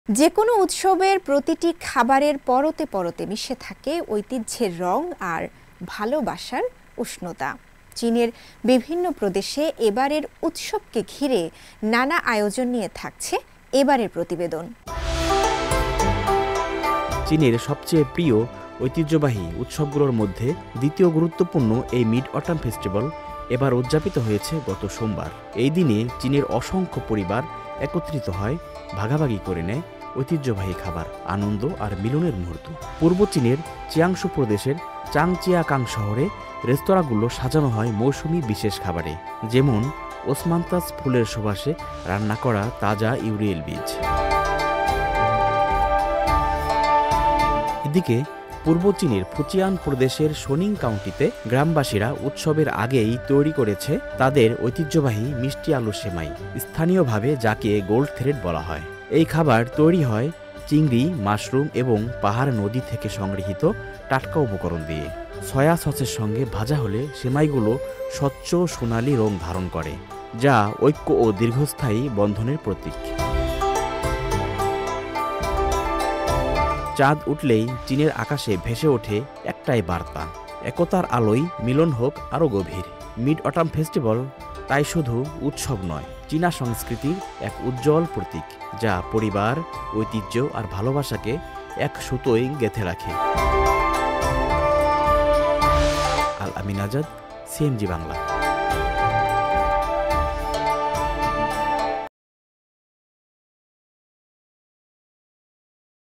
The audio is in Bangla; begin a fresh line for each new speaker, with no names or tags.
যেকোনো উৎসবের প্রতিটি খাবারের পরতে পরতে মিশে থাকে ঐতিহ্যের রং আর ভালোবাসার উষ্ণতা। চীনের বিভিন্ন প্রদেশে এবারের উৎসবকে ঘিরে নানা আয়োজন নিয়ে থাকছে এবারের প্রতিবেদন।
চীনের সবচেয়ে প্রিয় ঐতিহ্যবাহী উৎসবগুলোর মধ্যে দ্বিতীয় গুরুত্বপূর্ণ এই মিড অটাম ফেস্টিভ্যাল এবার উদযাপিত হয়েছে গত সোমবার। এই দিনে চীনের অসংখ্য পরিবার একত্রিত হয়, ভাগাভাগি করে নেয় ঐতিহ্যবাহী খাবার, আনন্দ আর মিলনের মুহূর্ত। পূর্ব চীনের চিয়াংশু প্রদেশের চাংচিয়াকাং শহরে রেস্তোরাঁগুলো সাজানো হয় মৌসুমি বিশেষ খাবারে, যেমন ওসমান্তাস ফুলের সুবাসে রান্না করা তাজা ইউরিয়েল বীজ। এদিকে পূর্ব চীনের ফুচিয়ান প্রদেশের শোনিং কাউন্টিতে গ্রামবাসীরা উৎসবের আগেই তৈরি করেছে তাদের ঐতিহ্যবাহী মিষ্টি আলু সেমাই, স্থানীয়ভাবে যাকে গোল্ড থ্রেড বলা হয়। এই খাবার তৈরি হয় চিংড়ি, মাশরুম এবং পাহাড় নদী থেকে সংগৃহীত টাটকা উপকরণ দিয়ে। সয়া সসের সঙ্গে ভাজা হলে সেমাইগুলো স্বচ্ছ সোনালি রং ধারণ করে, যা ঐক্য ও দীর্ঘস্থায়ী বন্ধনের প্রতীক। চাঁদ উঠলেই চীনের আকাশে ভেসে ওঠে একটাই বার্তা, একতার আলোয় মিলন হোক আরও গভীর। মিড অটাম ফেস্টিভ্যাল তাই শুধু উৎসব নয়, চীনা সংস্কৃতির এক উজ্জ্বল প্রতীক, যা পরিবার, ঐতিহ্য আর ভালোবাসাকে এক সুতোয় গেঁথে রাখে। আল আমিন আজাদ, সিএমজি বাংলা।